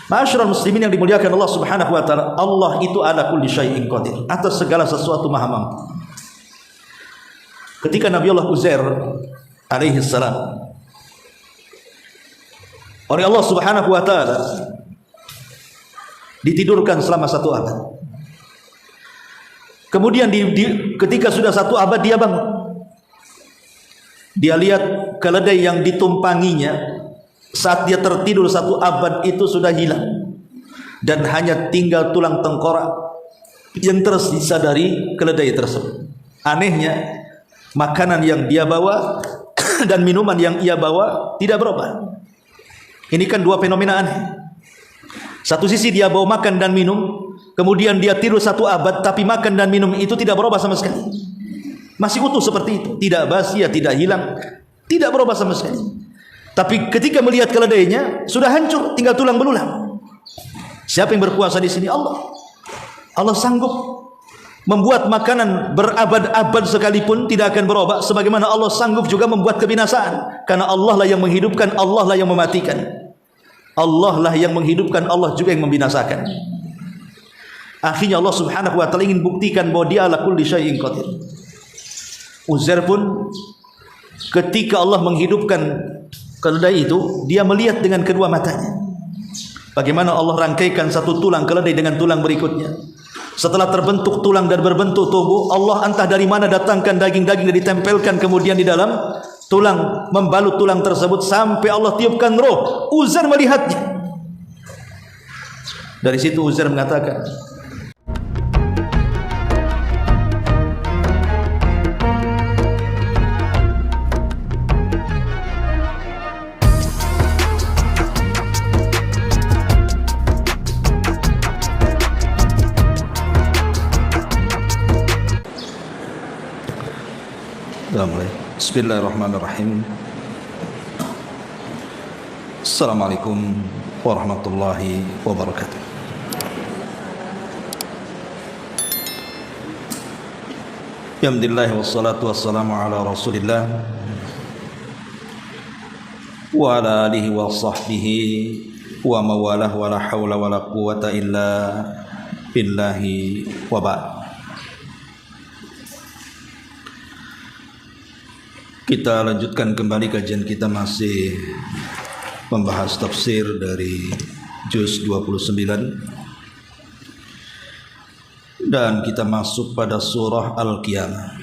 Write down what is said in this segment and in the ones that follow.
Ma'asyiral muslimin yang dimuliakan Allah Subhanahu wa taala, Allah itu ala kulli syai'in qadir, atas segala sesuatu maha mampu. Ketika Nabi Allah Uzair alaihi salam oleh Allah Subhanahu wa taala ditidurkan selama 1 abad. Kemudian ketika sudah 1 abad dia bangun. Dia lihat keledai yang ditumpanginya saat dia tertidur 1 abad itu sudah hilang, dan hanya tinggal tulang tengkorak yang tersisa dari keledai tersebut. Anehnya, makanan yang dia bawa dan minuman yang ia bawa tidak berubah. Ini kan 2 fenomena aneh. Satu sisi dia bawa makan dan minum, kemudian dia tidur 1 abad, tapi makan dan minum itu tidak berubah sama sekali. Masih utuh seperti itu, tidak basi, tidak hilang, tidak berubah sama sekali. Tapi ketika melihat keledainya sudah hancur, tinggal tulang belulang. Siapa yang berkuasa di sini? Allah. Allah sanggup membuat makanan berabad-abad sekalipun tidak akan berubah, sebagaimana Allah sanggup juga membuat kebinasaan. Karena Allah lah yang menghidupkan, Allah lah yang mematikan. Allah lah yang menghidupkan, Allah juga yang membinasakan. Akhirnya Allah Subhanahu wa taala ingin buktikan bahwa Dia ala kulli syai'in qadir. Uzair pun ketika Allah menghidupkan keledai itu, dia melihat dengan kedua matanya bagaimana Allah rangkaikan 1 tulang keledai dengan tulang berikutnya. Setelah terbentuk tulang dan berbentuk tubuh, Allah entah dari mana datangkan daging-daging dan ditempelkan kemudian di dalam tulang, membalut tulang tersebut sampai Allah tiupkan roh. Uzair melihatnya. Dari situ Uzair mengatakan, Bismillahirrahmanirrahim. Assalamualaikum warahmatullahi wabarakatuh. Alhamdulillah wassalatu wassalamu ala Rasulillah wa ala alihi wa sahbihi wa mawalah wa la hawla wa la quwata illa billahi wa ba'd. Kita lanjutkan kembali kajian kita, masih membahas tafsir dari juz 29, dan kita masuk pada surah Al-Qiyamah,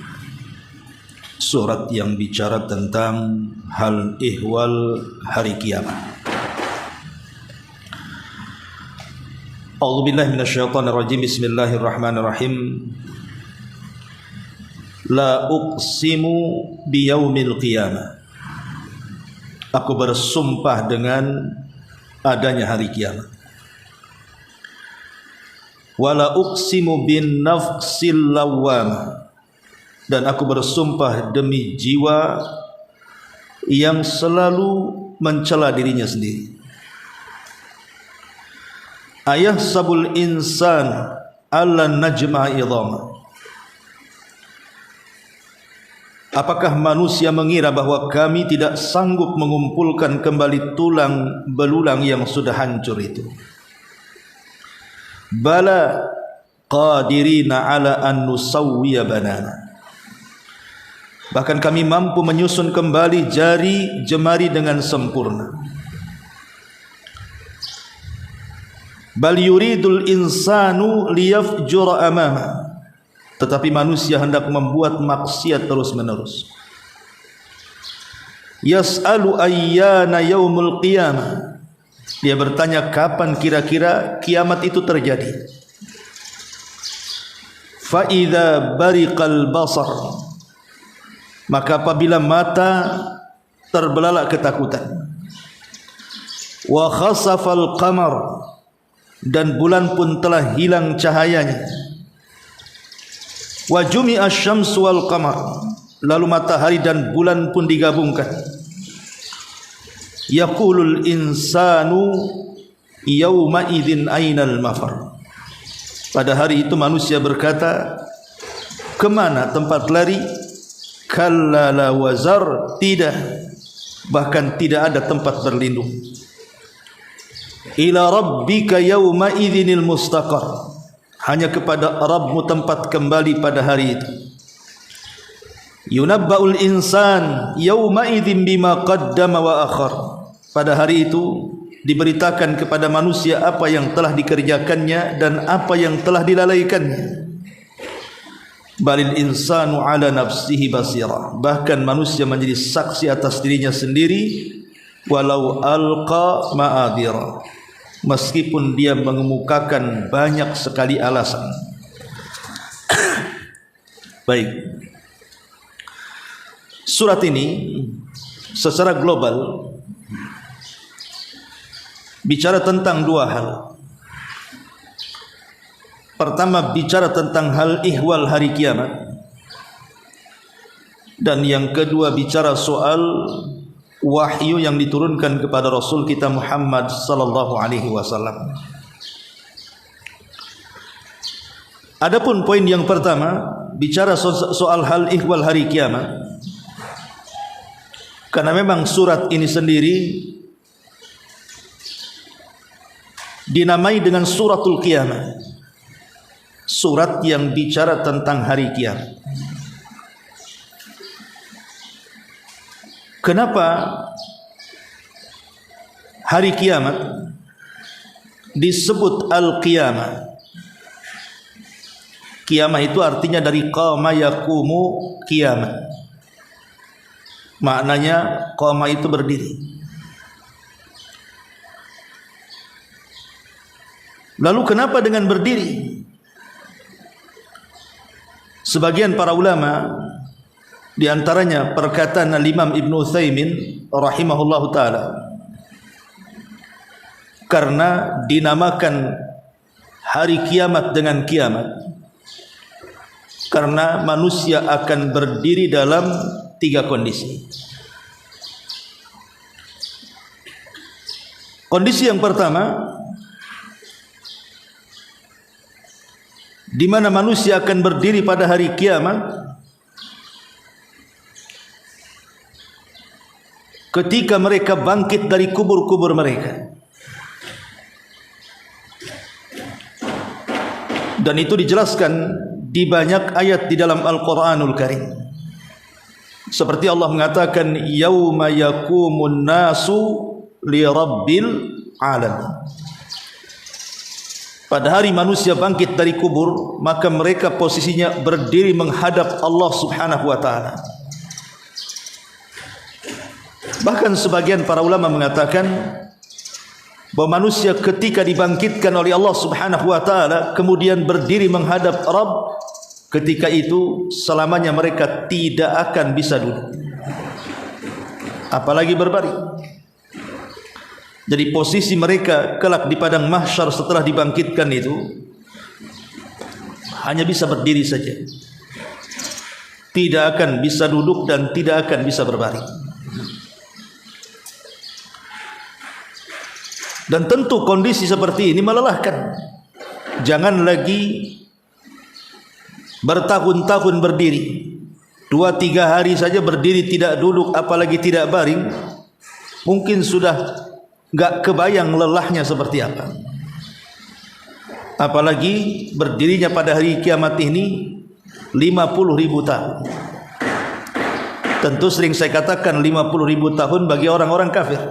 surat yang bicara tentang hal ihwal hari kiamat. A'udzubillahi minasyaitonirrajim. Bismillahirrahmanirrahim. La uqsimu biyaumil qiyamah. Aku bersumpah dengan adanya hari kiamat. Wala uqsimu bin nafsil lawwamah. Dan aku bersumpah demi jiwa yang selalu mencela dirinya sendiri. Ayahsabul insan alla najma'a idhamah. Apakah manusia mengira bahwa kami tidak sanggup mengumpulkan kembali tulang belulang yang sudah hancur itu? Bala qadirina ala an nusawwiya banana. Bahkan kami mampu menyusun kembali jari jemari dengan sempurna. Bal yuridul insanu liyafjura amama. Tetapi manusia hendak membuat maksiat terus-menerus. Yas'alu ayyana yaumul qiyamah. Dia bertanya kapan kira-kira kiamat itu terjadi. Fa idza bariqal basar. Maka apabila mata terbelalak ketakutan. Wa khasafal qamar. Dan bulan pun telah hilang cahayanya. Wa jumi'a syamsu wal qamar. Lalu matahari dan bulan pun digabungkan. Yaqulul insanu yawma idzin ainal mafar. Pada hari itu manusia berkata, kemana tempat lari? Kalla la wazar. Tidak, bahkan tidak ada tempat berlindung. ila rabbika yawma idzinil mustaqar, hanya kepada Rabbmu tempat kembali pada hari itu. Yunabba'ul insan yawma idzin bima qaddama wa akhar, pada hari itu diberitakan kepada manusia apa yang telah dikerjakannya dan apa yang telah dilalaikannya. Balil insanu ala nafsihi basira, bahkan manusia menjadi saksi atas dirinya sendiri, walau alqa ma'adira, meskipun dia mengemukakan banyak sekali alasan. Baik, surat ini secara global bicara tentang dua hal. Pertama, bicara tentang hal ihwal hari kiamat, dan yang kedua bicara soal wahyu yang diturunkan kepada Rasul kita Muhammad sallallahu alaihi wasallam. Adapun poin yang pertama, bicara soal hal ihwal hari kiamat, karena memang surat ini sendiri dinamai dengan suratul Qiyamah, surat yang bicara tentang hari kiamat. Kenapa hari kiamat disebut al-qiyamah? Qiyamah itu artinya dari qama yaqumu qiyamah, maknanya qama itu berdiri. Lalu kenapa dengan berdiri? Sebagian para ulama, di antaranya perkataan Imam Ibn Utsaimin rahimahullahu taala, karena dinamakan hari kiamat dengan kiamat karena manusia akan berdiri dalam tiga kondisi. Kondisi yang pertama, di mana manusia akan berdiri pada hari kiamat ketika mereka bangkit dari kubur-kubur mereka. Dan itu dijelaskan di banyak ayat di dalam Al-Quranul Karim. Seperti Allah mengatakan, yauma yaqumun nasu li rabbil alamin. Pada hari manusia bangkit dari kubur, maka mereka posisinya berdiri menghadap Allah Subhanahu wa taala. Bahkan sebagian para ulama mengatakan bahwa manusia ketika dibangkitkan oleh Allah Subhanahu wa taala kemudian berdiri menghadap Rabb, ketika itu selamanya mereka tidak akan bisa duduk, apalagi berbaring. Jadi posisi mereka kelak di padang mahsyar setelah dibangkitkan itu hanya bisa berdiri saja, tidak akan bisa duduk dan tidak akan bisa berbaring. Dan tentu kondisi seperti ini melelahkan. Jangan lagi bertahun-tahun berdiri, 2-3 hari saja berdiri tidak duduk, apalagi tidak baring, mungkin sudah gak kebayang lelahnya seperti apa. Apalagi berdirinya pada hari kiamat ini 50.000 tahun. Tentu sering saya katakan 50.000 tahun bagi orang-orang kafir,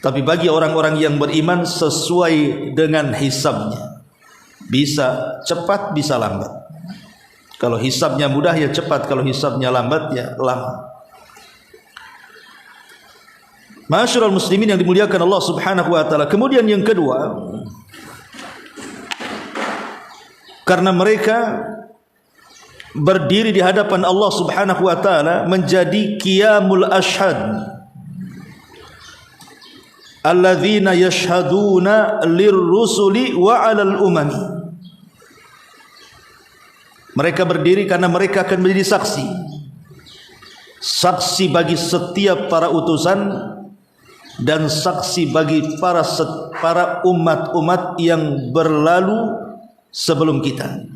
tapi bagi orang-orang yang beriman sesuai dengan hisabnya, bisa cepat bisa lambat. Kalau hisabnya mudah ya cepat, kalau hisabnya lambat ya lama. Ma'asyiral muslimin yang dimuliakan Allah Subhanahu wa taala. Kemudian yang kedua, karena mereka berdiri di hadapan Allah Subhanahu wa taala menjadi qiyamul ashhad, alladzina yashhaduna lirrusuli wa 'alal umami. Mereka berdiri karena mereka akan menjadi saksi, saksi bagi setiap para utusan dan saksi bagi para umat-umat yang berlalu sebelum kita.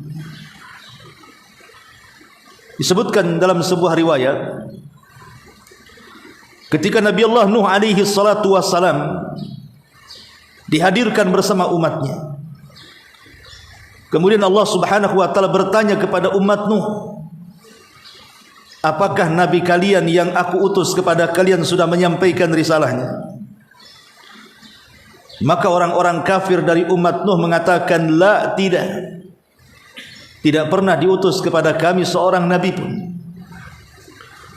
Disebutkan dalam sebuah riwayat, ketika Nabi Allah Nuh alaihi salatu wassalam dihadirkan bersama umatnya. Kemudian Allah Subhanahu wa taala bertanya kepada umat Nuh, apakah nabi kalian yang aku utus kepada kalian sudah menyampaikan risalahnya? Maka orang-orang kafir dari umat Nuh mengatakan, la, tidak. Tidak pernah diutus kepada kami seorang nabi pun.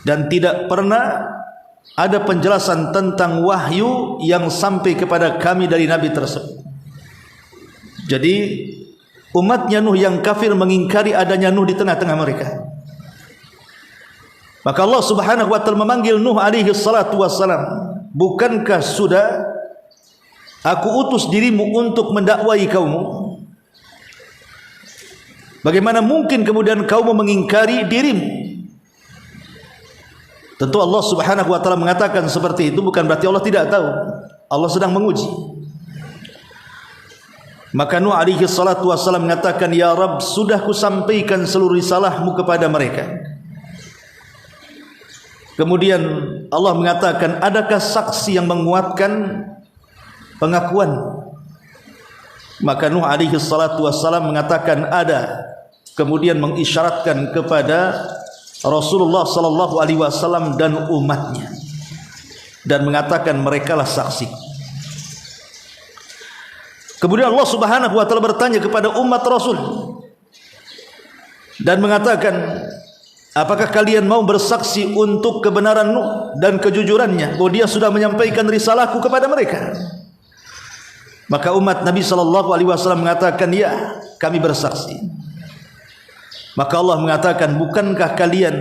Dan tidak pernah ada penjelasan tentang wahyu yang sampai kepada kami dari nabi tersebut. Jadi umatnya Nuh yang kafir mengingkari adanya Nuh di tengah-tengah mereka. Maka Allah Subhanahu wa taala memanggil Nuh alaihi salatu wassalam, bukankah sudah aku utus dirimu untuk mendakwai kaummu? Bagaimana mungkin kemudian kaummu mengingkari dirimu? Tentu Allah Subhanahu wa taala mengatakan seperti itu bukan berarti Allah tidak tahu. Allah sedang menguji. Maka Nuh alaihi salatu wassalam mengatakan, ya Rabb, sudah kusampaikan seluruh risalahmu kepada mereka. Kemudian Allah mengatakan, adakah saksi yang menguatkan pengakuan? Maka Nuh alaihi salatu wassalam mengatakan ada. Kemudian mengisyaratkan kepada Rasulullah sallallahu alaihi wasallam dan umatnya dan mengatakan merekalah saksi. Kemudian Allah Subhanahu wa taala bertanya kepada umat Rasul dan mengatakan, apakah kalian mau bersaksi untuk kebenaran Nuh dan kejujurannya bahwa dia sudah menyampaikan risalahku kepada mereka? Maka umat Nabi sallallahu alaihi wasallam mengatakan, ya, kami bersaksi. Maka Allah mengatakan, bukankah kalian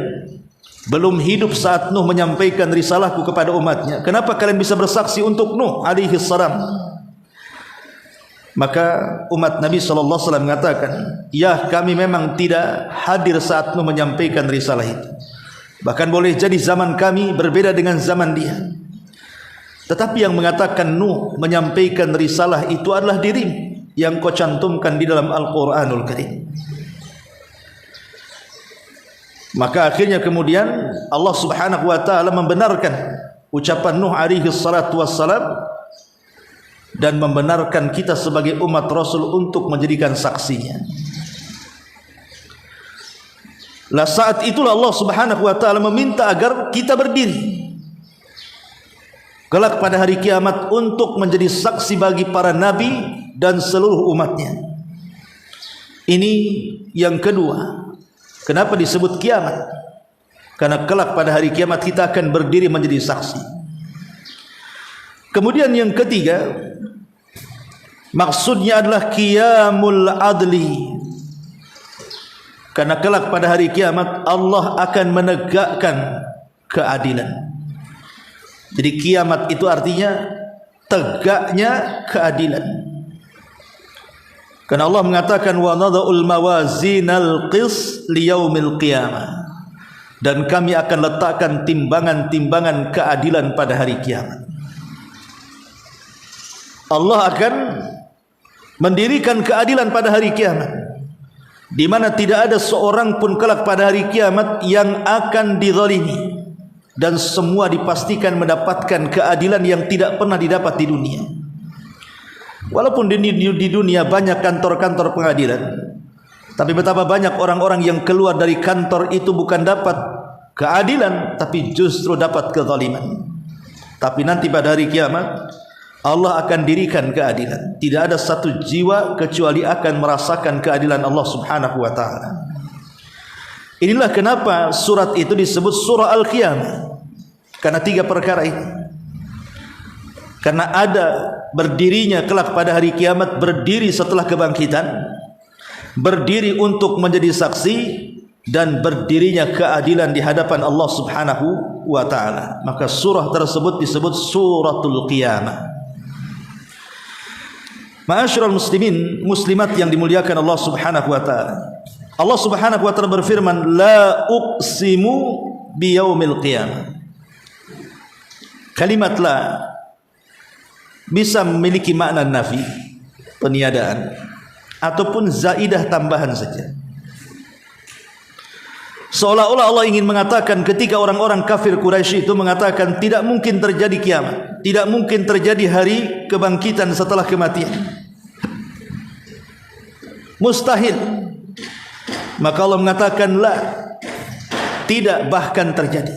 belum hidup saat Nuh menyampaikan risalahku kepada umatnya? Kenapa kalian bisa bersaksi untuk Nuh alaihi salam? Maka umat Nabi sallallahu alaihi wasallam mengatakan, ya, kami memang tidak hadir saat Nuh menyampaikan risalah itu. Bahkan boleh jadi zaman kami berbeda dengan zaman dia. Tetapi yang mengatakan Nuh menyampaikan risalah itu adalah dirimu yang kau cantumkan di dalam Al-Quranul Karim. Maka akhirnya kemudian Allah Subhanahu wa taala membenarkan ucapan Nuh alaihi salatu wassalam dan membenarkan kita sebagai umat Rasul untuk menjadikan saksinya. Lah saat itulah Allah Subhanahu wa taala meminta agar kita berdiri kelak pada hari kiamat untuk menjadi saksi bagi para nabi dan seluruh umatnya. Ini yang kedua. Kenapa disebut kiamat? Karena kelak pada hari kiamat kita akan berdiri menjadi saksi. Kemudian yang ketiga, maksudnya adalah qiyamul adli. Karena kelak pada hari kiamat Allah akan menegakkan keadilan. Jadi kiamat itu artinya tegaknya keadilan. Karena Allah mengatakan, wa nadha'ul mawazinal qis liyaumil qiyamah, dan kami akan letakkan timbangan-timbangan keadilan pada hari kiamat. Allah akan mendirikan keadilan pada hari kiamat, di mana tidak ada seorang pun kelak pada hari kiamat yang akan dizalimi, dan semua dipastikan mendapatkan keadilan yang tidak pernah didapat di dunia. Walaupun di dunia banyak kantor-kantor pengadilan, tapi betapa banyak orang-orang yang keluar dari kantor itu bukan dapat keadilan, tapi justru dapat kezaliman. Tapi nanti pada hari kiamat Allah akan dirikan keadilan. Tidak ada satu jiwa kecuali akan merasakan keadilan Allah Subhanahu wa taala. Inilah kenapa surat itu disebut surah Al-Qiyamah. Karena tiga perkara ini. Karena ada berdirinya kelak pada hari kiamat, berdiri setelah kebangkitan, berdiri untuk menjadi saksi, dan berdirinya keadilan di hadapan Allah Subhanahu wa taala. Maka surah tersebut disebut suratul Qiyamah. Ma'asyiral muslimin, muslimat yang dimuliakan Allah Subhanahu wa taala. Allah Subhanahu wa taala berfirman, la uqsimu biyaumil qiyamah. Kalimat la bisa memiliki makna nafi, peniadaan, ataupun zaidah, tambahan saja. Seolah-olah Allah ingin mengatakan ketika orang-orang kafir Quraisy itu mengatakan tidak mungkin terjadi kiamat, tidak mungkin terjadi hari kebangkitan setelah kematian, mustahil. Maka Allah mengatakan la, tidak bahkan terjadi.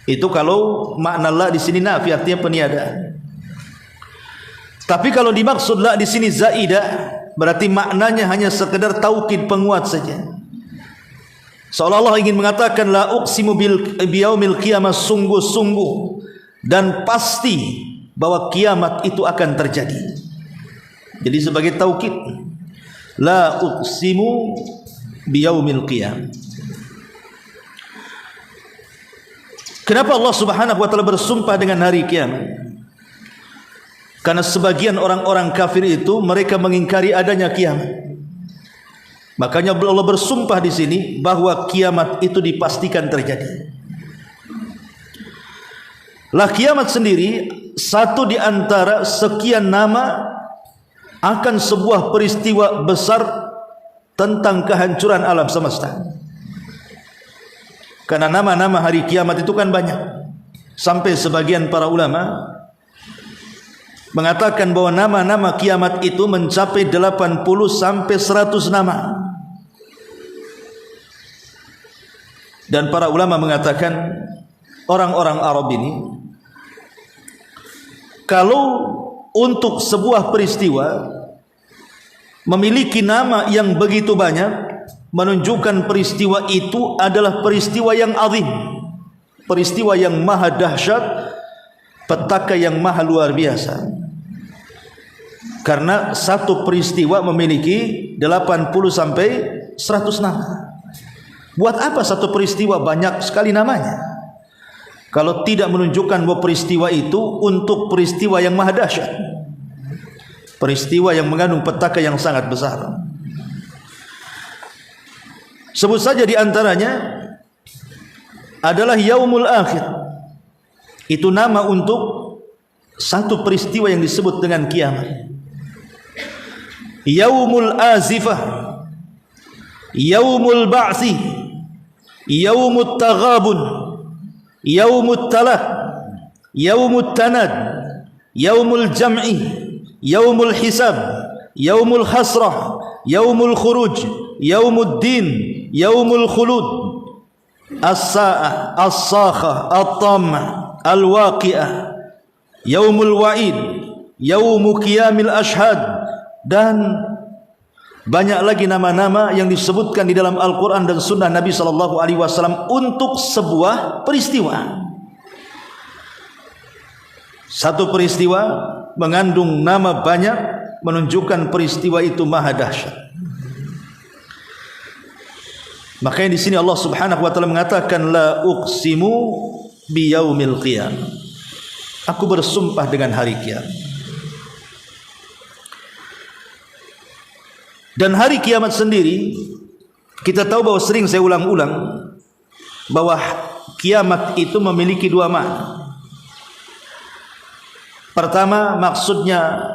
Itu kalau makna la di sini nafi, artinya peniadaan. Tapi kalau dimaksud la di sini zaidah, berarti maknanya hanya sekedar taukid, penguat saja. Seolah-olah ingin mengatakan la uqsimu biyaumil qiyamah, sungguh-sungguh dan pasti bahwa kiamat itu akan terjadi. Jadi sebagai taukid, la uqsimu biyaumil qiyamah. Kenapa Allah Subhanahu wa taala bersumpah dengan hari kiamat? Karena sebagian orang-orang kafir itu mereka mengingkari adanya kiamat. Makanya Allah bersumpah di sini bahwa kiamat itu dipastikan terjadi. Lah kiamat sendiri satu di antara sekian nama akan sebuah peristiwa besar tentang kehancuran alam semesta. Karena nama-nama hari kiamat itu kan banyak. Sampai sebagian para ulama mengatakan bahwa nama-nama kiamat itu mencapai 80 sampai 100 nama. Dan para ulama mengatakan orang-orang Arab ini kalau untuk sebuah peristiwa memiliki nama yang begitu banyak, menunjukkan peristiwa itu adalah peristiwa yang azim, peristiwa yang maha dahsyat, petaka yang maha luar biasa. Karena satu peristiwa memiliki 80 sampai 100 nama. Buat apa satu peristiwa banyak sekali namanya kalau tidak menunjukkan bahwa peristiwa itu untuk peristiwa yang maha dahsyat, peristiwa yang mengandung petaka yang sangat besar. Sebut saja di antaranya adalah Yaumul Akhir. Itu nama untuk satu peristiwa yang disebut dengan kiamat. Yaumul Azifah, Yaumul Ba'si, Yaumut Taghabun, Yaumut Talah, Yaumut Tanad, Yaumul Jam'i, Yaumul Hisab, Yaumul Hasrah, Yaumul Khuruj, Yaumud Din, Yaumul Khulud, As-Sa'ah, As-Sakhah, At-Tammah, Al-Waqi'ah, Yaumul Wa'id, Yaumu Qiyamil Ashhad, dan banyak lagi nama-nama yang disebutkan di dalam Al-Quran dan Sunnah Nabi SAW untuk sebuah peristiwa. Satu peristiwa mengandung nama banyak, menunjukkan peristiwa itu maha dahsyat. Makanya di sini Allah Subhanahu wa taala mengatakan la uqsimu biyaumil qiyamah. Aku bersumpah dengan hari kiamat. Dan hari kiamat sendiri kita tahu bahwa sering saya ulang-ulang bahwa kiamat itu memiliki dua makna. Pertama maksudnya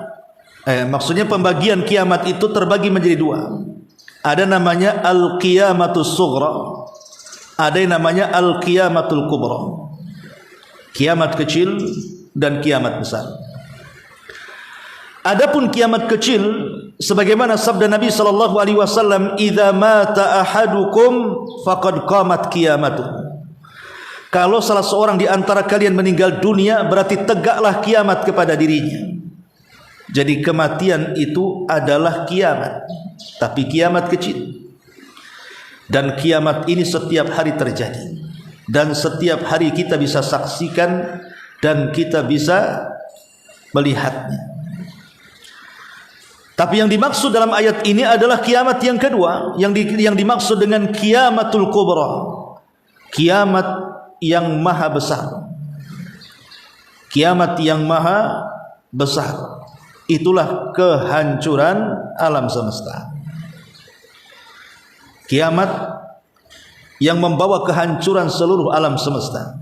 pembagian kiamat itu terbagi menjadi dua. Ada namanya al-qiyamatus sughra, ada yang namanya al-qiyamatul kubra. Kiamat kecil dan kiamat besar. Adapun kiamat kecil sebagaimana sabda Nabi sallallahu alaihi wasallam, "Idza mata ahadukum faqad qamat qiyamatuh." Kalau salah seorang di antara kalian meninggal dunia, berarti tegaklah kiamat kepada dirinya. Jadi kematian itu adalah kiamat, tapi kiamat kecil. Dan kiamat ini setiap hari terjadi, dan setiap hari kita bisa saksikan dan kita bisa melihatnya. Tapi yang dimaksud dalam ayat ini adalah kiamat yang kedua, yang dimaksud dengan kiamatul kubra, kiamat yang maha besar. Kiamat yang maha besar, itulah kehancuran alam semesta. Kiamat yang membawa kehancuran seluruh alam semesta.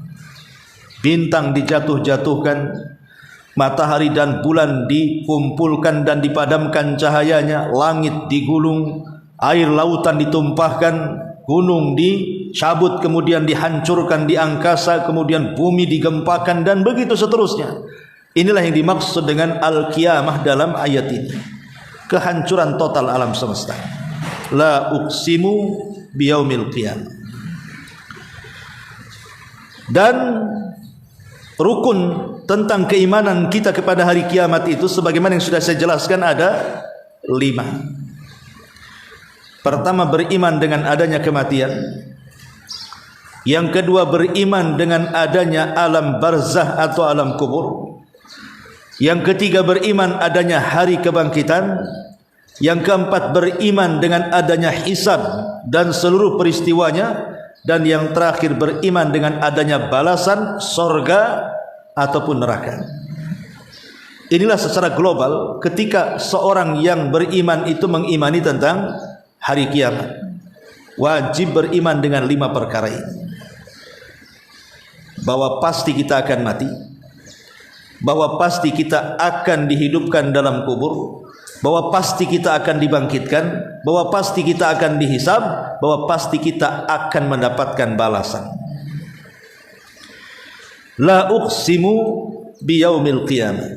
Bintang dijatuh-jatuhkan, matahari dan bulan dikumpulkan dan dipadamkan cahayanya, langit digulung, air lautan ditumpahkan, gunung dicabut, kemudian dihancurkan di angkasa, kemudian bumi digempakan, dan begitu seterusnya. Inilah yang dimaksud dengan al-qiyamah dalam ayat ini, kehancuran total alam semesta. La uqsimu biyaumil qiyamah. Dan rukun tentang keimanan kita kepada hari kiamat itu, sebagaimana yang sudah saya jelaskan, ada 5. Pertama, beriman dengan adanya kematian. Yang kedua, beriman dengan adanya alam barzah atau alam kubur. Yang ketiga, beriman adanya hari kebangkitan. Yang keempat, beriman dengan adanya hisab dan seluruh peristiwanya. Dan yang terakhir, beriman dengan adanya balasan sorga ataupun neraka. Inilah secara global ketika seorang yang beriman itu mengimani tentang hari kiamat. Wajib beriman dengan 5 perkara ini. Bahwa pasti kita akan mati, bahwa pasti kita akan dihidupkan dalam kubur, bahwa pasti kita akan dibangkitkan, bahwa pasti kita akan dihisab, bahwa pasti kita akan mendapatkan balasan. La uqsimu biyaumil qiyamah.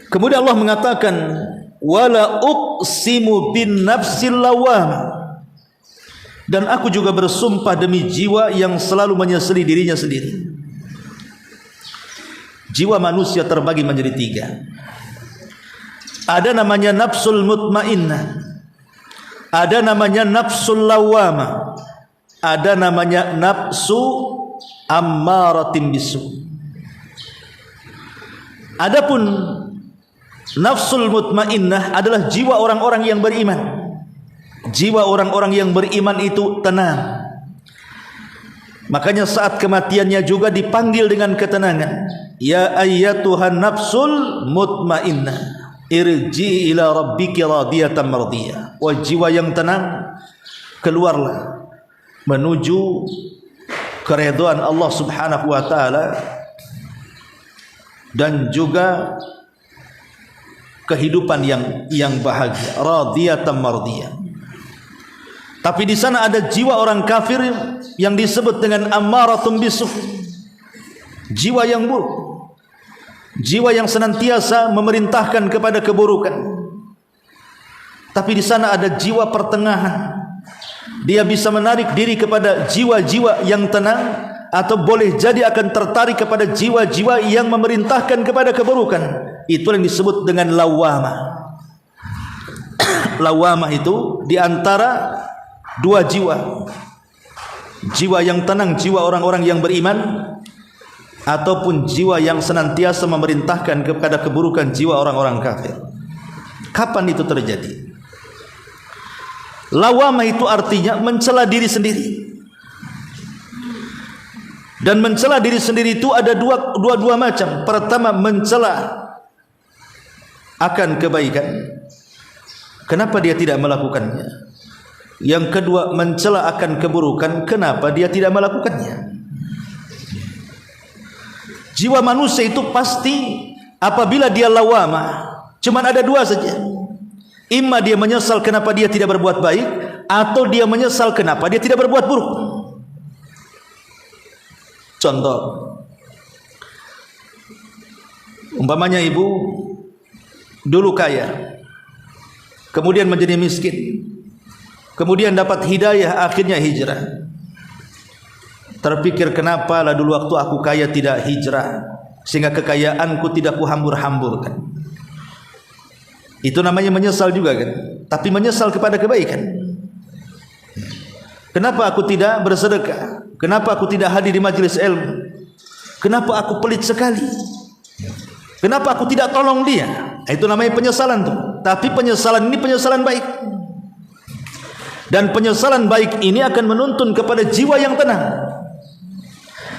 Kemudian Allah mengatakan, wala uqsimu bin nafsil lawwamah. Dan aku juga bersumpah demi jiwa yang selalu menyesali dirinya sendiri. Jiwa manusia terbagi menjadi 3. Ada namanya nafsul mutmainnah, ada namanya nafsul lawwamah, ada namanya nafsu ammaratin bisu. Adapun nafsul mutmainnah adalah jiwa orang-orang yang beriman. Jiwa orang-orang yang beriman itu tenang. Makanya saat kematiannya juga dipanggil dengan ketenangan. Ya ayyatuhan nafsul mutmainnah, irji ila rabbiki radiyatan mardiyah. Wah, jiwa yang tenang, keluarlah menuju keridhaan Allah Subhanahu wa taala dan juga kehidupan yang bahagia, radiyatan mardiyah. Tapi di sana ada jiwa orang kafir yang disebut dengan ammaratun bisuh, jiwa yang buruk, jiwa yang senantiasa memerintahkan kepada keburukan. Tapi di sana ada jiwa pertengahan. Dia bisa menarik diri kepada jiwa-jiwa yang tenang, atau boleh jadi akan tertarik kepada jiwa-jiwa yang memerintahkan kepada keburukan. Itu yang disebut dengan lawwamah. Lawwamah itu di antara 2 jiwa. Jiwa yang tenang, jiwa orang-orang yang beriman, ataupun jiwa yang senantiasa memerintahkan kepada keburukan, jiwa orang-orang kafir. Kapan itu terjadi? Lawamah itu artinya mencela diri sendiri. Dan mencela diri sendiri itu ada dua macam. Pertama, mencela akan kebaikan, kenapa dia tidak melakukannya. Yang kedua, mencela akan keburukan, kenapa dia tidak melakukannya. Jiwa manusia itu pasti apabila dia lawamah, cuman ada 2 saja. Imma dia menyesal kenapa dia tidak berbuat baik, atau dia menyesal kenapa dia tidak berbuat buruk. Contoh, umpamanya ibu dulu kaya, kemudian menjadi miskin, kemudian dapat hidayah, akhirnya hijrah. Terpikir, kenapa lah dulu waktu aku kaya tidak hijrah, sehingga kekayaanku tidak kuhambur-hamburkan. Itu namanya menyesal juga kan, tapi menyesal kepada kebaikan. Kenapa aku tidak bersedekah? Kenapa aku tidak hadir di majelis ilmu? Kenapa aku pelit sekali? Kenapa aku tidak tolong dia? Itu namanya penyesalan tuh. Tapi penyesalan ini penyesalan baik. Dan penyesalan baik ini akan menuntun kepada jiwa yang tenang.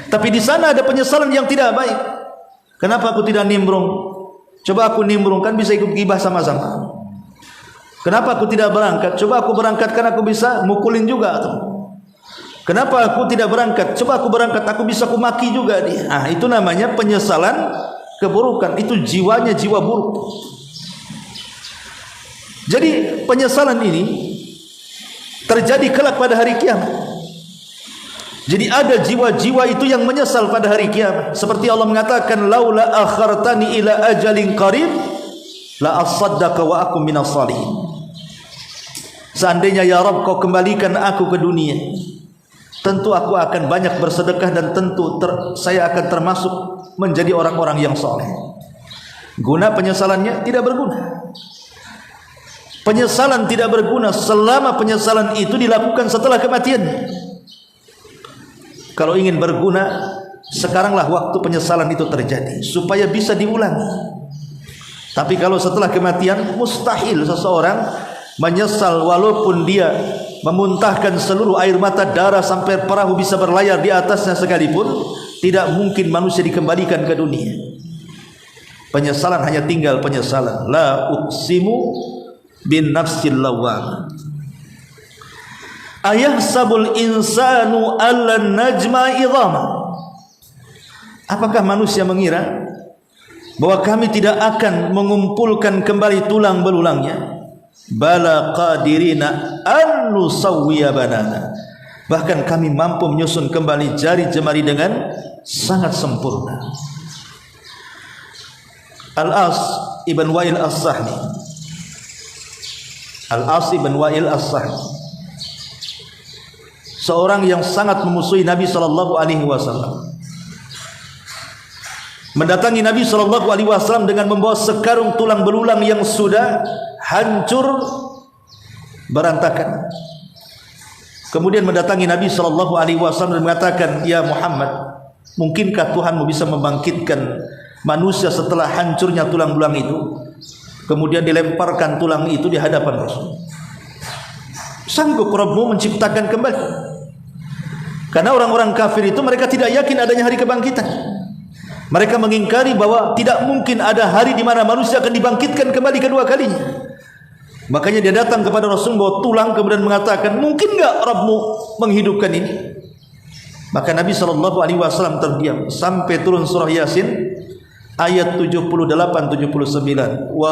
Tapi di sana ada penyesalan yang tidak baik. Kenapa aku tidak nimbrung? Coba aku nimbrung, kan bisa ikut gibah sama-sama. Kenapa aku tidak berangkat? Coba aku berangkat, kan aku bisa mukulin juga tuh. Kenapa aku tidak berangkat? Coba aku berangkat, aku bisa kumaki juga dia. Ah, itu namanya penyesalan keburukan. Itu jiwanya jiwa buruk. Jadi penyesalan ini terjadi kelak pada hari kiamat. Jadi ada jiwa-jiwa itu yang menyesal pada hari kiamat. Seperti Allah mengatakan, laula akhartani ila ajalin qarib la asaddaqa wa akum minas salihin. Seandainya ya Rabb kau kembalikan aku ke dunia, tentu aku akan banyak bersedekah dan tentu saya akan termasuk menjadi orang-orang yang soleh. Guna penyesalannya? Tidak berguna. Penyesalan tidak berguna selama penyesalan itu dilakukan setelah kematian. Kalau ingin berguna, sekaranglah waktu penyesalan itu terjadi supaya bisa diulang. Tapi kalau setelah kematian, mustahil seseorang menyesal walaupun dia memuntahkan seluruh air mata darah sampai perahu bisa berlayar di atasnya sekalipun, tidak mungkin manusia dikembalikan ke dunia. Penyesalan hanya tinggal penyesalan. La uqsimu bin nafsil lawwam. Ayahsabul insanu allan najma idhama. Apakah manusia mengira bahwa kami tidak akan mengumpulkan kembali tulang belulangnya? Bala qadirina an nusawwiya banana. Bahkan kami mampu menyusun kembali jari jemari dengan sangat sempurna. Al-As ibn Wa'il As-Sahmi, Al-As ibn Wa'il As-Sahmi, seorang yang sangat memusuhi Nabi SAW, mendatangi Nabi SAW dengan membawa sekarung tulang belulang yang sudah hancur berantakan. Kemudian mendatangi Nabi SAW dan mengatakan, ya Muhammad, mungkinkah Tuhanmu bisa membangkitkan manusia setelah hancurnya tulang belulang itu? Kemudian dilemparkan tulang itu di hadapan Rasul. Sanggup Rabbmu menciptakan kembali? Karena orang-orang kafir itu mereka tidak yakin adanya hari kebangkitan. Mereka mengingkari bahwa tidak mungkin ada hari di mana manusia akan dibangkitkan kembali kedua kalinya. Makanya dia datang kepada Rasul bawa tulang, kemudian mengatakan, mungkin enggak Rabbmu menghidupkan ini? Maka Nabi SAW terdiam sampai turun surah Yasin ayat 78-79. Wa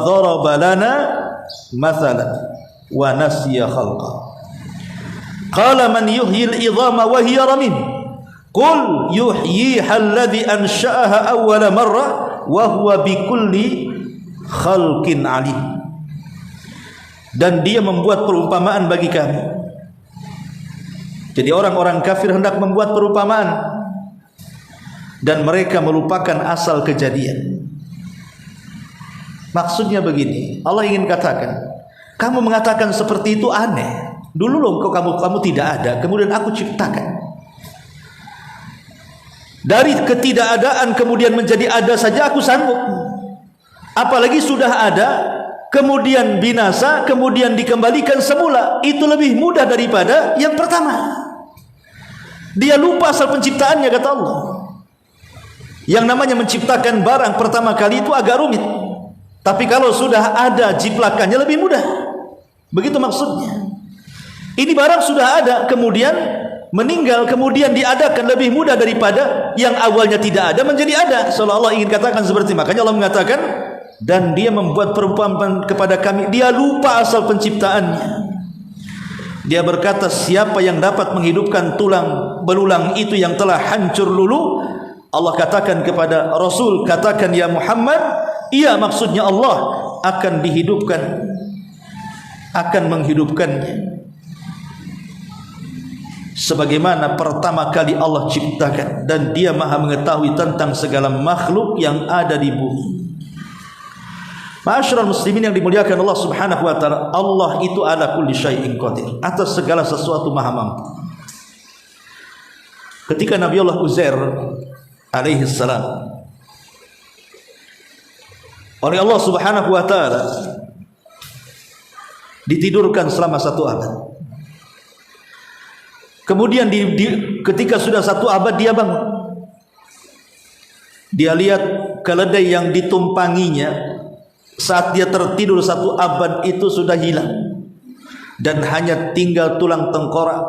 dharaba lana mathalan wa nasiya khalqa. Qala man yuhyil idhama wa hiya ramim. Qul yuhyiha alladhi ansha'aha awwala marrah wa huwa bikulli khalqin alim. Dan dia membuat perumpamaan bagi kami. Jadi orang-orang kafir hendak membuat perumpamaan dan mereka melupakan asal kejadian. Maksudnya begini, Allah ingin katakan, kamu mengatakan seperti itu aneh. Dulu loh kamu tidak ada, kemudian aku ciptakan. Dari ketidakadaan kemudian menjadi ada saja aku sanggup. Apalagi sudah ada, kemudian binasa, kemudian dikembalikan semula. Itu lebih mudah daripada yang pertama. Dia lupa asal penciptaannya, kata Allah. Yang namanya menciptakan barang pertama kali itu agak rumit. Tapi kalau sudah ada jiplakannya lebih mudah. Begitu maksudnya. Ini barang sudah ada, kemudian meninggal, kemudian diadakan lebih mudah daripada yang awalnya tidak ada menjadi ada. Seolah-olah ingin katakan seperti, makanya Allah mengatakan, dan dia membuat perumpamaan kepada kami. Dia lupa asal penciptaannya. Dia berkata, siapa yang dapat menghidupkan tulang belulang itu yang telah hancur lulu? Allah katakan kepada Rasul, katakan ya Muhammad, iya, maksudnya Allah akan dihidupkan, akan menghidupkannya sebagaimana pertama kali Allah ciptakan, dan dia maha mengetahui tentang segala makhluk yang ada di bumi. Ma'asyiral muslimin yang dimuliakan Allah Subhanahu wa taala, Allah itu ala kulli syai'in qadir, atas segala sesuatu maha mampu. Ketika Nabi Allah Uzair alaihi salam oleh Allah Subhanahu wa taala ditidurkan selama 1 abad. Kemudian ketika sudah 1 abad dia bangun. Dia lihat keledai yang ditumpanginya saat dia tertidur 1 abad itu sudah hilang, dan hanya tinggal tulang tengkorak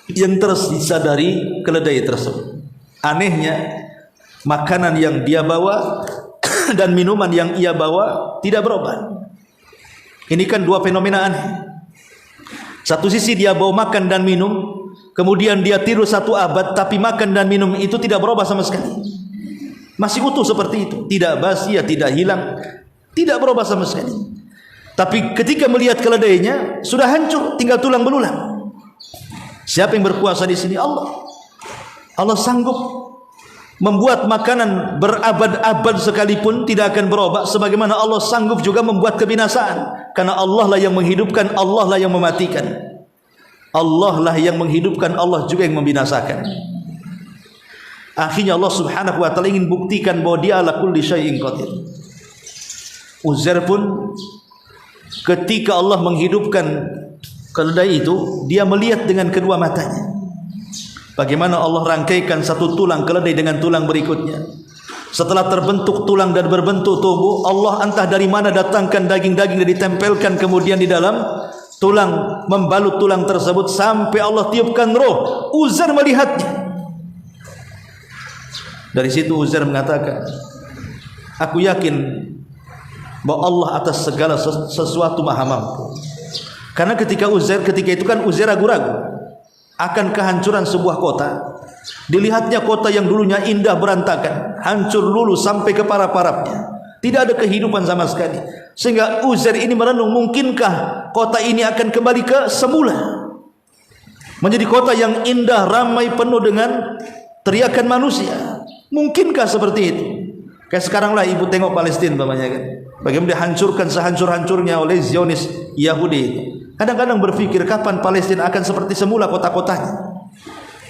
yang tersisa dari keledai tersebut. Anehnya, makanan yang dia bawa dan minuman yang ia bawa tidak berubah. Ini kan 2 fenomena aneh. Satu sisi dia bawa makan dan minum, kemudian dia tidur 1 abad, tapi makan dan minum itu tidak berubah sama sekali. Masih utuh seperti itu, tidak basi, tidak hilang, tidak berubah sama sekali. Tapi ketika melihat keledainya sudah hancur, tinggal tulang belulang. Siapa yang berkuasa di sini? Allah. Allah sanggup membuat makanan berabad-abad sekalipun tidak akan berubah, sebagaimana Allah sanggup juga membuat kebinasaan. Karena Allah lah yang menghidupkan, Allah lah yang mematikan. Allah lah yang menghidupkan, Allah juga yang membinasakan. Akhirnya Allah subhanahu wa ta'ala ingin buktikan bahwa dia ala kulli syai'in qadir. Uzair pun ketika Allah menghidupkan keledai itu, dia melihat dengan kedua matanya bagaimana Allah rangkaikan satu tulang keledai dengan tulang berikutnya. Setelah terbentuk tulang dan berbentuk tubuh, Allah entah dari mana datangkan daging-daging dan ditempelkan kemudian di dalam tulang, membalut tulang tersebut sampai Allah tiupkan roh. Uzair melihatnya. Dari situ Uzair mengatakan, aku yakin bahwa Allah atas segala sesuatu maha mampu. Karena ketika itu kan Uzair ragu-ragu akan kehancuran sebuah kota. Dilihatnya kota yang dulunya indah berantakan, hancur luluh sampai ke para-parapnya, tidak ada kehidupan sama sekali. Sehingga Uzair ini merenung, mungkinkah kota ini akan kembali ke semula, menjadi kota yang indah, ramai, penuh dengan teriakan manusia? Mungkinkah seperti itu? Kayak sekarang lah ibu tengok Palestina umpamanya kan, bagaimana dihancurkan sehancur-hancurnya oleh Zionis Yahudi. Kadang-kadang berpikir kapan Palestina akan seperti semula kota-kotanya,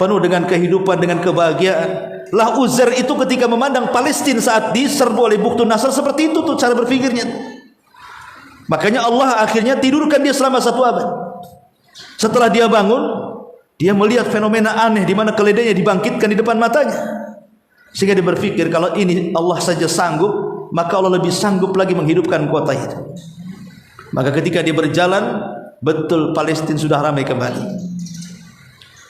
penuh dengan kehidupan, dengan kebahagiaan. Lah Uzair itu ketika memandang Palestina saat diserbu oleh Bukhtun Nasr, seperti itu tuh cara berpikirnya. Makanya Allah akhirnya tidurkan dia selama 1 abad. Setelah dia bangun, dia melihat fenomena aneh di mana keledainya dibangkitkan di depan matanya. Sehingga dia berpikir, kalau ini Allah saja sanggup, maka Allah lebih sanggup lagi menghidupkan kota itu. Maka ketika dia berjalan, betul Palestina sudah ramai kembali.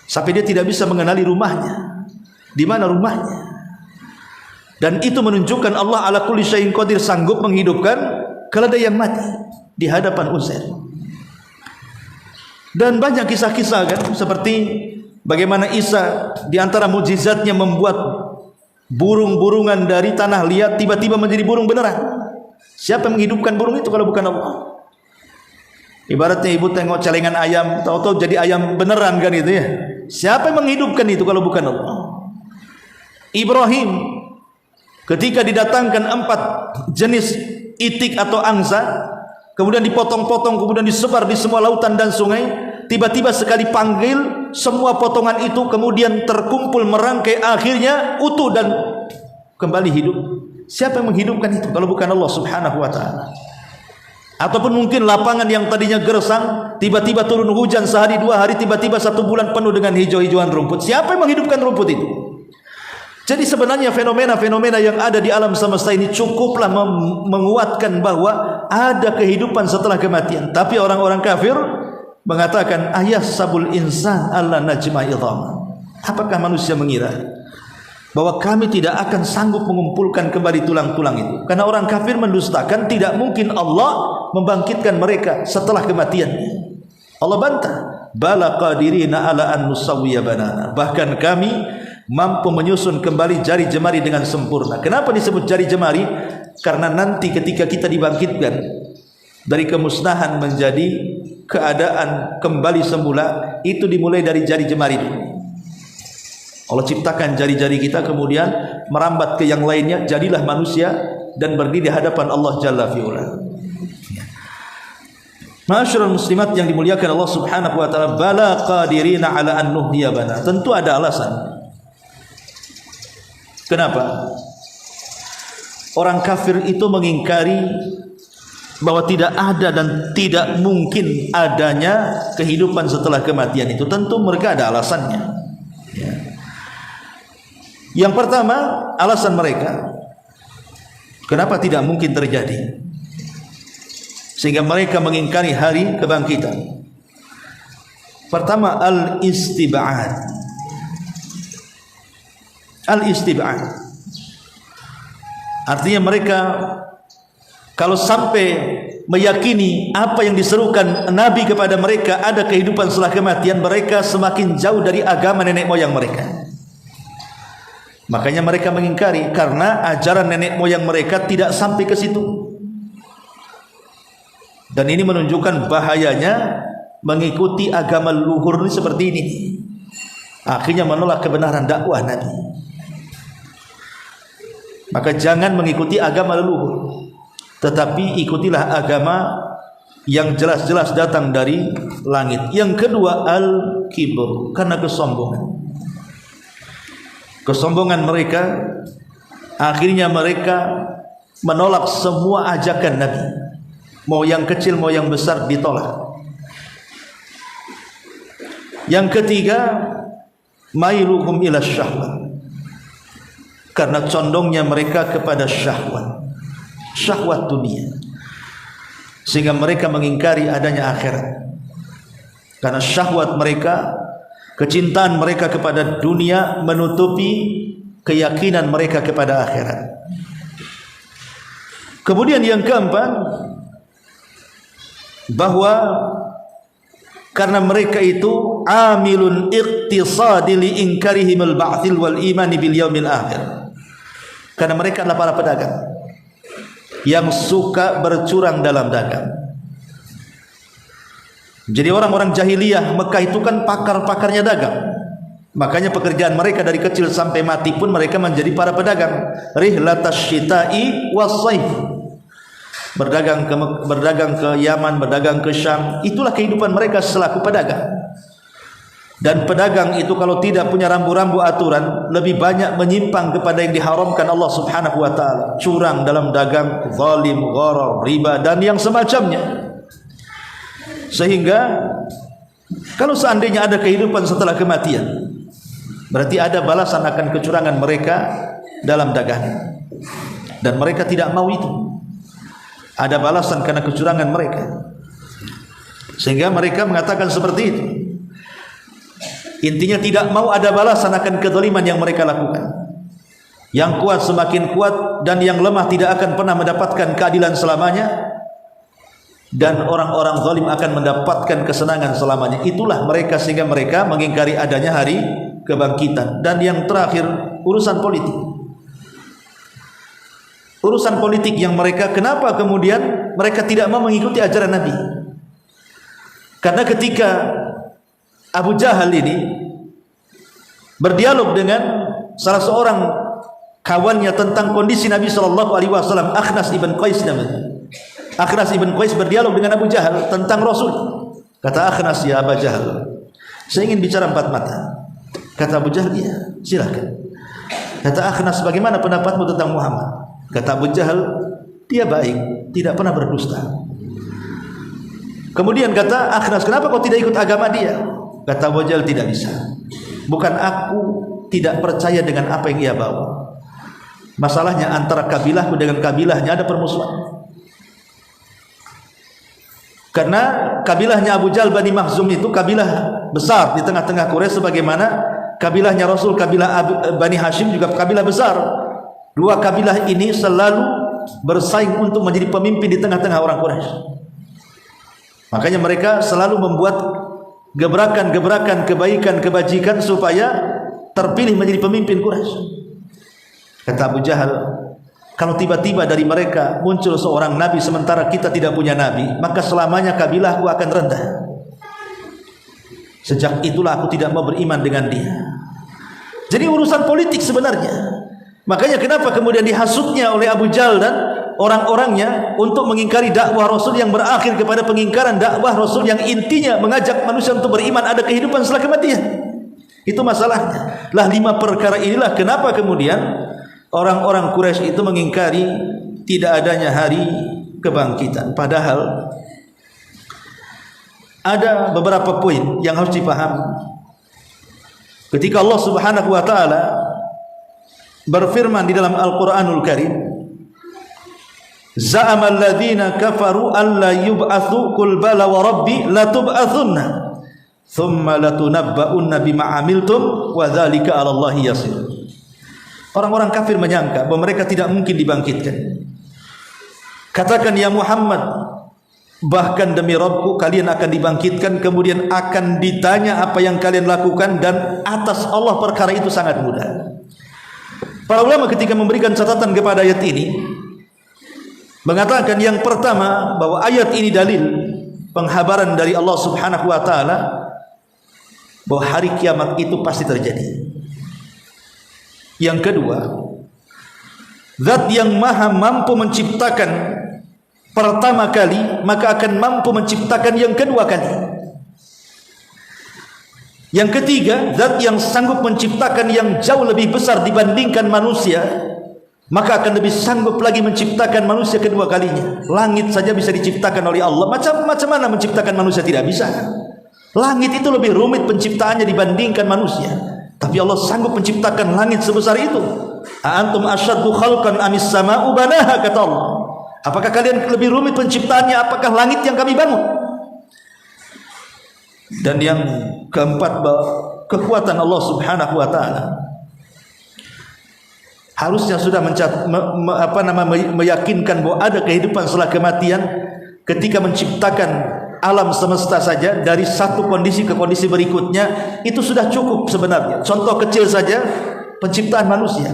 Sampai dia tidak bisa mengenali rumahnya. Di mana rumahnya? Dan itu menunjukkan Allah ala kulli syai'in qadir, sanggup menghidupkan keledai yang mati di hadapan Uzair. Dan banyak kisah-kisah kan, seperti bagaimana Isa di antara mukjizatnya membuat burung-burungan dari tanah liat tiba-tiba menjadi burung beneran. Siapa yang menghidupkan burung itu kalau bukan Allah? Ibaratnya ibu tengok celengan ayam, tahu-tahu jadi ayam beneran kan itu ya. Siapa yang menghidupkan itu kalau bukan Allah? Ibrahim ketika didatangkan 4 jenis itik atau angsa, kemudian dipotong-potong, kemudian disebar di semua lautan dan sungai, tiba-tiba sekali panggil, semua potongan itu kemudian terkumpul merangkai, akhirnya utuh dan kembali hidup. Siapa yang menghidupkan itu kalau bukan Allah subhanahu wa ta'ala? Ataupun mungkin lapangan yang tadinya gersang, tiba-tiba turun hujan sehari 2 hari, tiba-tiba 1 bulan penuh dengan hijau-hijauan rumput. Siapa yang menghidupkan rumput itu? Jadi sebenarnya fenomena-fenomena yang ada di alam semesta ini cukuplah menguatkan bahwa ada kehidupan setelah kematian. Tapi orang-orang kafir mengatakan, ayahsabul insan alla najma idhama. Apakah manusia mengira bahwa kami tidak akan sanggup mengumpulkan kembali tulang-tulang itu? Karena orang kafir mendustakan, tidak mungkin Allah membangkitkan mereka setelah kematian. Allah bantah, bala qadirina ala an nusawwiya banana. Bahkan kami mampu menyusun kembali jari jemari dengan sempurna. Kenapa disebut jari jemari? Karena nanti ketika kita dibangkitkan dari kemusnahan menjadi keadaan kembali semula, itu dimulai dari jari jemari dulu. Allah ciptakan jari-jari kita, kemudian merambat ke yang lainnya, jadilah manusia dan berdiri di hadapan Allah Jalla fi'ula. Ma'asyiral muslimat yang dimuliakan Allah subhanahu wa ta'ala, bala qadirina ala an nuhyiya bana. Tentu ada alasan. Kenapa? Orang kafir itu mengingkari bahwa tidak ada dan tidak mungkin adanya kehidupan setelah kematian itu. Tentu mereka ada alasannya. Ya. Yang pertama, alasan mereka kenapa tidak mungkin terjadi, sehingga mereka mengingkari hari kebangkitan. Pertama, al-istib'ad. Al-istib'ad artinya mereka kalau sampai meyakini apa yang diserukan Nabi kepada mereka, ada kehidupan setelah kematian, mereka semakin jauh dari agama nenek moyang mereka. Makanya mereka mengingkari, karena ajaran nenek moyang mereka tidak sampai ke situ. Dan ini menunjukkan bahayanya mengikuti agama leluhur ini seperti ini. Akhirnya menolak kebenaran dakwah Nabi. Maka jangan mengikuti agama leluhur, tetapi ikutilah agama yang jelas-jelas datang dari langit. Yang kedua, al-kibr, karena kesombongan. Kesombongan mereka, akhirnya mereka menolak semua ajakan Nabi. Mau yang kecil, mau yang besar ditolak. Yang ketiga, mailuhum ila syahwat, karena condongnya mereka kepada syahwat dunia, sehingga mereka mengingkari adanya akhirat. Karena syahwat mereka, kecintaan mereka kepada dunia menutupi keyakinan mereka kepada akhirat. Kemudian yang keempat, bahwa karena mereka itu amilun iqtisadi li inkarihimul ba'thil wal imani bil yaumil akhir, karena mereka adalah para pedagang yang suka bercurang dalam dagang. Jadi orang-orang jahiliyah Mekah itu kan pakar-pakarnya dagang. Makanya pekerjaan mereka dari kecil sampai mati pun mereka menjadi para pedagang. Rihlatash syita'i was-saif, berdagang ke Yaman, berdagang ke Syam. Itulah kehidupan mereka selaku pedagang. Dan pedagang itu kalau tidak punya rambu-rambu aturan, lebih banyak menyimpang kepada yang diharamkan Allah Subhanahu wa taala. Curang dalam dagang, zalim, gharar, riba dan yang semacamnya. Sehingga kalau seandainya ada kehidupan setelah kematian, berarti ada balasan akan kecurangan mereka dalam dagangan. Dan mereka tidak mau itu. Ada balasan karena kecurangan mereka, sehingga mereka mengatakan seperti itu. Intinya tidak mau ada balasan akan kezaliman yang mereka lakukan. Yang kuat semakin kuat, dan yang lemah tidak akan pernah mendapatkan keadilan selamanya, dan orang-orang zalim akan mendapatkan kesenangan selamanya. Itulah mereka, sehingga mereka mengingkari adanya hari kebangkitan. Dan yang terakhir, urusan politik. Urusan politik yang mereka, kenapa kemudian mereka tidak mau mengikuti ajaran Nabi? Karena ketika Abu Jahal ini berdialog dengan salah seorang kawannya tentang kondisi Nabi SAW, Akhnas ibn Qais namanya. Akhnas ibn Qais berdialog dengan Abu Jahal tentang Rasul. Kata Akhnas, ya Abu Jahal, saya ingin bicara empat mata. Kata Abu Jahal, iya, silakan. Kata Akhnas, bagaimana pendapatmu tentang Muhammad? Kata Abu Jahal, dia baik, tidak pernah berdusta. Kemudian kata Akhnas, kenapa kau tidak ikut agama dia? Kata Abu Jahal, tidak bisa. Bukan aku tidak percaya dengan apa yang ia bawa. Masalahnya antara kabilahku dengan kabilahnya ada permusuhan. Karena kabilahnya Abu Jahal Bani Makhzum itu kabilah besar di tengah-tengah Quraisy, sebagaimana kabilahnya Rasul, kabilah Bani Hashim juga kabilah besar. Dua kabilah ini selalu bersaing untuk menjadi pemimpin di tengah-tengah orang Quraisy. Makanya mereka selalu membuat gebrakan-gebrakan kebaikan, kebajikan supaya terpilih menjadi pemimpin Quraisy. Kata Abu Jahal, kalau tiba-tiba dari mereka muncul seorang nabi sementara kita tidak punya nabi, maka selamanya kabilahku akan rendah. Sejak itulah aku tidak mau beriman dengan dia. Jadi urusan politik sebenarnya. Makanya kenapa kemudian dihasutnya oleh Abu Jahal dan orang-orangnya untuk mengingkari dakwah Rasul yang berakhir kepada pengingkaran dakwah Rasul yang intinya mengajak manusia untuk beriman ada kehidupan setelah kematian. Itu masalahnya. Lah 5 perkara inilah kenapa kemudian orang-orang Quraisy itu mengingkari tidak adanya hari kebangkitan. Padahal ada beberapa poin yang harus dipahami. Ketika Allah Subhanahu wa taala berfirman di dalam Al-Qur'anul Karim, za'amal ladzina kafaru alla yub'atsu qul bala wa rabbi latub'atsunna thumma latunabba'unna bima 'amiltum wa dzalika 'ala Allahi yasir. Orang-orang kafir menyangka bahwa mereka tidak mungkin dibangkitkan. Katakan ya Muhammad, bahkan demi Rabbku kalian akan dibangkitkan, kemudian akan ditanya apa yang kalian lakukan, dan atas Allah perkara itu sangat mudah. Para ulama ketika memberikan catatan kepada ayat ini mengatakan yang pertama bahwa ayat ini dalil penghabaran dari Allah Subhanahu wa taala bahwa hari kiamat itu pasti terjadi. Yang kedua, zat yang maha mampu menciptakan pertama kali, maka akan mampu menciptakan yang kedua kali. Yang ketiga, zat yang sanggup menciptakan yang jauh lebih besar dibandingkan manusia, maka akan lebih sanggup lagi menciptakan manusia kedua kalinya. Langit saja bisa diciptakan oleh Allah, macam mana menciptakan manusia tidak bisa? Langit itu lebih rumit penciptaannya dibandingkan manusia, tapi Allah sanggup menciptakan langit sebesar itu. Antum asyaddu khalqan amis sama'u banaha, kata Allah. Apakah kalian lebih rumit penciptaannya? Apakah langit yang kami bangun? Dan yang keempat, kekuatan Allah Subhanahu wa taala harusnya sudah meyakinkan bahwa ada kehidupan setelah kematian ketika menciptakan alam semesta saja dari satu kondisi ke kondisi berikutnya itu sudah cukup sebenarnya. Contoh kecil saja penciptaan manusia.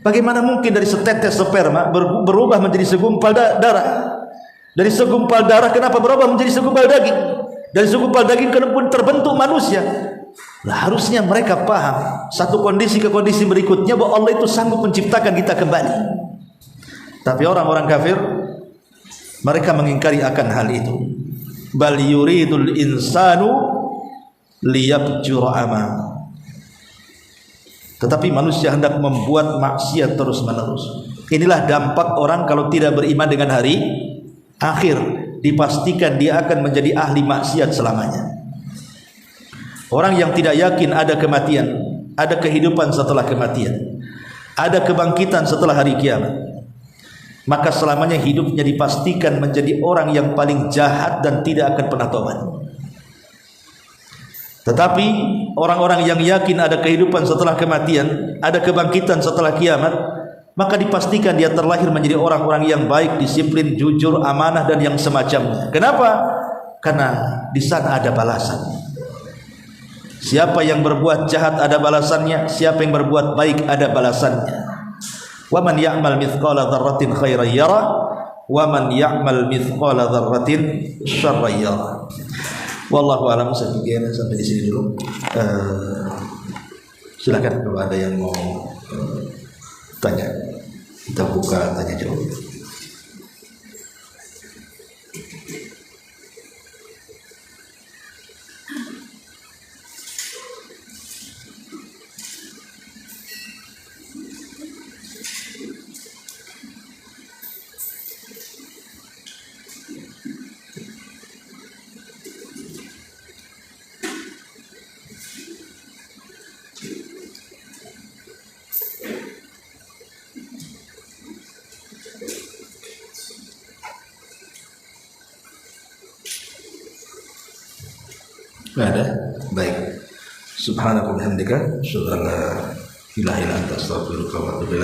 Bagaimana mungkin dari setetes sperma berubah menjadi segumpal darah? Dari segumpal darah kenapa berubah menjadi segumpal daging? Dari segumpal daging kenapa terbentuk manusia? Nah, harusnya mereka paham satu kondisi ke kondisi berikutnya bahwa Allah itu sanggup menciptakan kita kembali. Tapi orang-orang kafir mereka mengingkari akan hal itu. Bal yuridul insanu liyabjura ama. Tetapi manusia hendak membuat maksiat terus-menerus. Inilah dampak orang kalau tidak beriman dengan hari akhir. Dipastikan dia akan menjadi ahli maksiat selamanya. Orang yang tidak yakin ada kematian, ada kehidupan setelah kematian, ada kebangkitan setelah hari kiamat, maka selamanya hidupnya dipastikan menjadi orang yang paling jahat dan tidak akan pernah tobat. Tetapi orang-orang yang yakin ada kehidupan setelah kematian, ada kebangkitan setelah kiamat, maka dipastikan dia terlahir menjadi orang-orang yang baik, disiplin, jujur, amanah, dan yang semacamnya. Kenapa? Karena di sana ada balasan. Siapa yang berbuat jahat ada balasannya, siapa yang berbuat baik ada balasannya. Wa man ya'mal mithqala dzarratin khairan yara, wa man ya'mal mithqala dzarratin syarran yara. Wallahu a'lam. Sekian sampai di sini dulu. Silakan kalau ada yang mau tanya, kita buka tanya jawab. Nggak ada? Baik. Subhanakallahumma wa bihamdika, asyhadu an la ilaha illa anta, astaghfiruka wa atubu ilaik.